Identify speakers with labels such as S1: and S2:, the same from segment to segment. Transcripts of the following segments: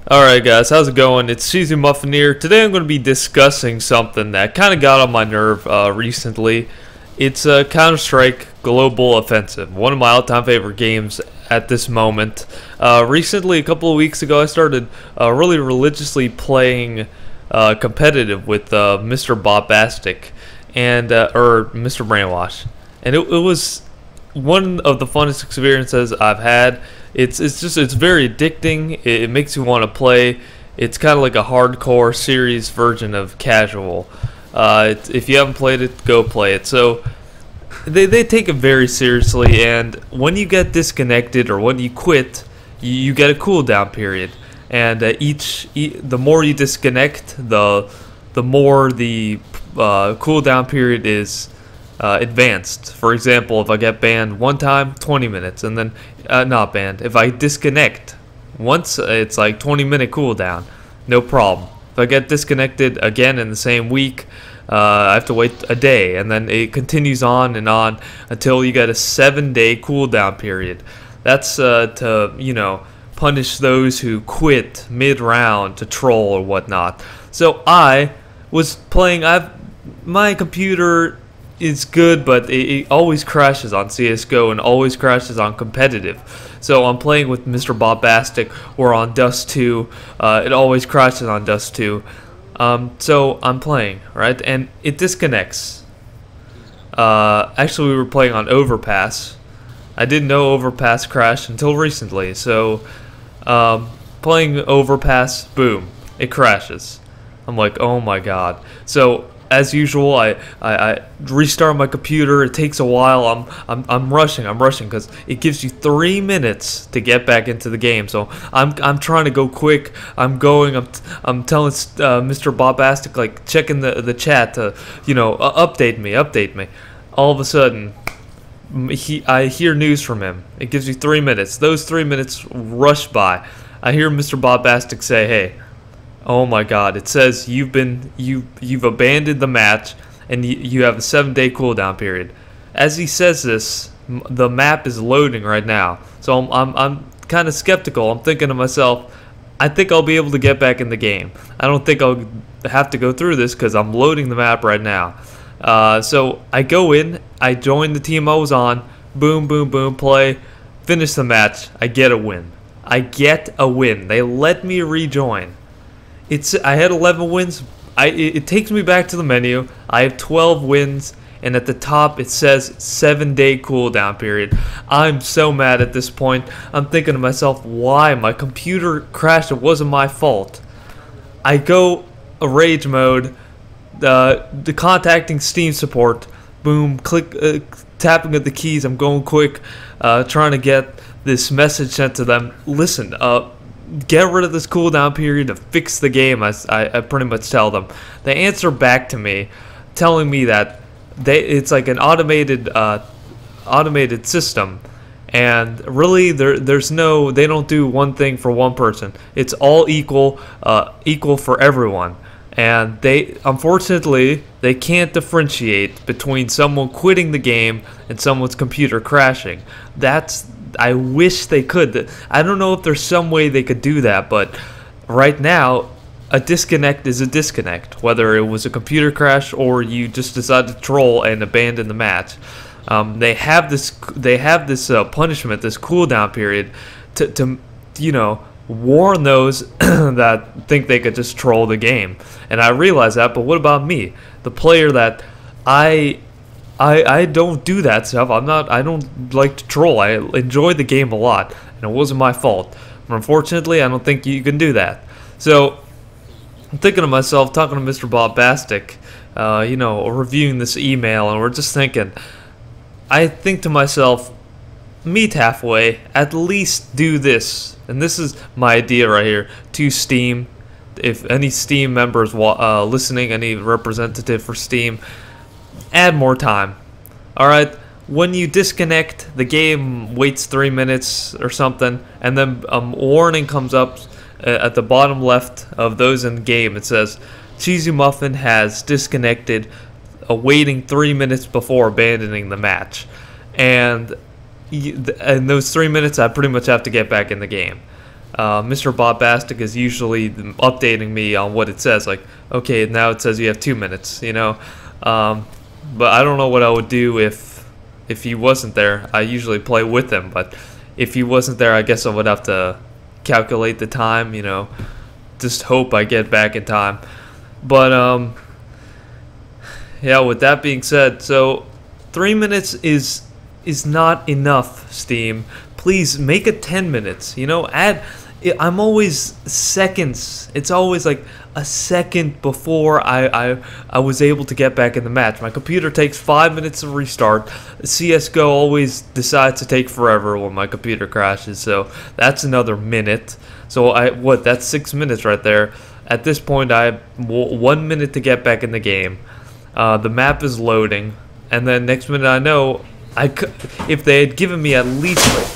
S1: Alright guys, how's it going? It's Cheesy Muffin here. Today I'm going to be discussing something that kind of got on my nerve recently. It's Counter-Strike Global Offensive, one of my all-time favorite games at this moment. Recently, a couple of weeks ago, I started really religiously playing competitive with Mr. Bombastic and or Mr. Brainwash, and it was one of the funnest experiences I've had. It's very addicting. It makes you want to play. It's kind of like a hardcore series version of casual. If you haven't played it, go play it. So they take it very seriously, and when you get disconnected or when you quit, you get a cooldown period. And the more you disconnect, the more the cooldown period is advanced. For example, if I get banned one time, 20 minutes, and then not banned. If I disconnect once, it's like 20-minute cooldown, no problem. If I get disconnected again in the same week, I have to wait a day, and then it continues on and on until you get a 7-day cooldown period. That's to punish those who quit mid-round to troll or whatnot. So I was playing. My computer is good, but it always crashes on CSGO and always crashes on competitive. So I'm playing with Mr. Bombastic or on Dust 2. It always crashes on Dust 2. So I'm playing, right? And it disconnects. Actually, we were playing on overpass. I didn't know overpass crashed until recently. So playing overpass, boom, it crashes. I'm like, oh my god. So as usual, I restart my computer. It takes a while. I'm rushing because it gives you 3 minutes to get back into the game. So I'm trying to go quick. I'm telling Mr. Bombastic, like, checking the chat to update me. All of a sudden, I hear news from him. It gives you 3 minutes. Those 3 minutes rush by. I hear Mr. Bombastic say, "Hey, oh my god," it says you've abandoned the match and you have a 7-day cooldown period. As he says this, the map is loading right now. So I'm kind of skeptical. I'm thinking to myself, I think I'll be able to get back in the game. I don't think I'll have to go through this because I'm loading the map right now. So I go in, I join the team I was on, boom, boom, boom, play, finish the match, I get a win. They let me rejoin. I had 11 wins. It takes me back to the menu. I have 12 wins, and at the top it says 7-day cooldown period. I'm so mad at this point. I'm thinking to myself, why? My computer crashed. It wasn't my fault. I go a rage mode, the contacting Steam support. Boom, click, tapping at the keys. I'm going quick, trying to get this message sent to them. Listen, get rid of this cooldown period to fix the game. I pretty much tell them. They answer back to me, telling me that it's like an automated system, and really they don't do one thing for one person. It's all equal for everyone. And unfortunately they can't differentiate between someone quitting the game and someone's computer crashing. I wish they could. I don't know if there's some way they could do that, but right now, a disconnect is a disconnect, whether it was a computer crash or you just decided to troll and abandon the match. They have this punishment, this cooldown period, to warn those that think they could just troll the game. And I realize that, but what about me, the player that I don't do that stuff. I don't like to troll. I enjoy the game a lot, and it wasn't my fault. But unfortunately, I don't think you can do that. So I'm thinking to myself, talking to Mr. Bombastic, reviewing this email, and we're just thinking. I think to myself, meet halfway. At least do this, and this is my idea right here to Steam. If any Steam members listening, any representative for Steam, add more time. Alright, when you disconnect, the game waits 3 minutes or something, and then a warning comes up at the bottom left of those in the game. It says, Cheesy Muffin has disconnected, waiting 3 minutes before abandoning the match. And in those 3 minutes, I pretty much have to get back in the game. Mr. Bombastic is usually updating me on what it says. Like, okay, now it says you have 2 minutes, you know. But I don't know what I would do if he wasn't there. I usually play with him, but if he wasn't there, I guess I would have to calculate the time, you know. Just hope I get back in time. But yeah, with that being said, so 3 minutes is not enough, Steam. Please make it 10 minutes, you know. I'm always seconds. It's always like a second before I was able to get back in the match. My computer takes 5 minutes to restart. CSGO always decides to take forever when my computer crashes, so that's another minute. So that's 6 minutes right there. At this point, I have 1 minute to get back in the game. The map is loading, and then next minute I know if they had given me at least like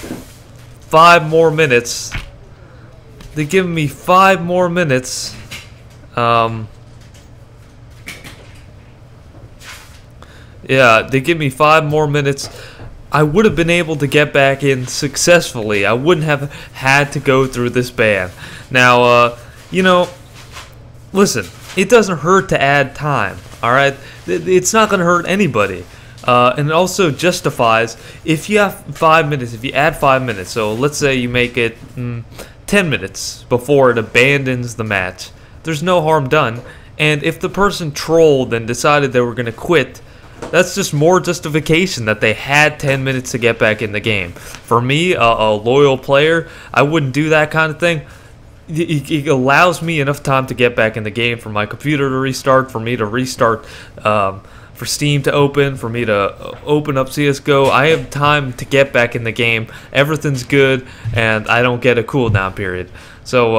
S1: 5 more minutes. They've given me 5 more minutes. Yeah, they give me 5 more minutes. I would have been able to get back in successfully. I wouldn't have had to go through this ban. Now, you know, listen, it doesn't hurt to add time, alright? It's not going to hurt anybody. And it also justifies, if you have 5 minutes, if you add 5 minutes, so let's say you make it 10 minutes before it abandons the match, there's no harm done. And if the person trolled and decided they were going to quit, that's just more justification that they had 10 minutes to get back in the game. For me, a loyal player, I wouldn't do that kind of thing. It allows me enough time to get back in the game, for my computer to restart, for me to restart, for Steam to open, for me to open up CSGO. I have time to get back in the game. Everything's good, and I don't get a cooldown period. So,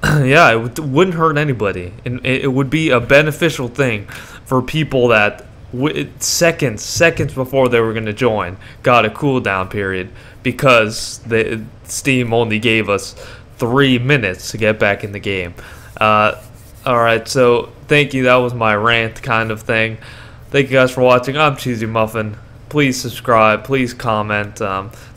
S1: yeah, it wouldn't hurt anybody. And it would be a beneficial thing for people that seconds before they were going to join got a cooldown period, because Steam only gave us 3 minutes to get back in the game. Alright, so thank you. That was my rant kind of thing. Thank you guys for watching. I'm Cheesy Muffin. Please subscribe. Please comment.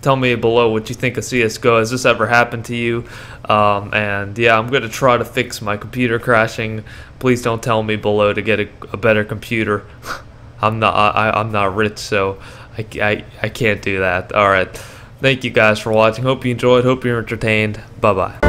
S1: Tell me below what you think of CSGO. Has this ever happened to you? And yeah, I'm going to try to fix my computer crashing. Please don't tell me below to get a better computer. I'm not rich, so I can't do that. Alright. Thank you guys for watching. Hope you enjoyed. Hope you're entertained. Bye-bye.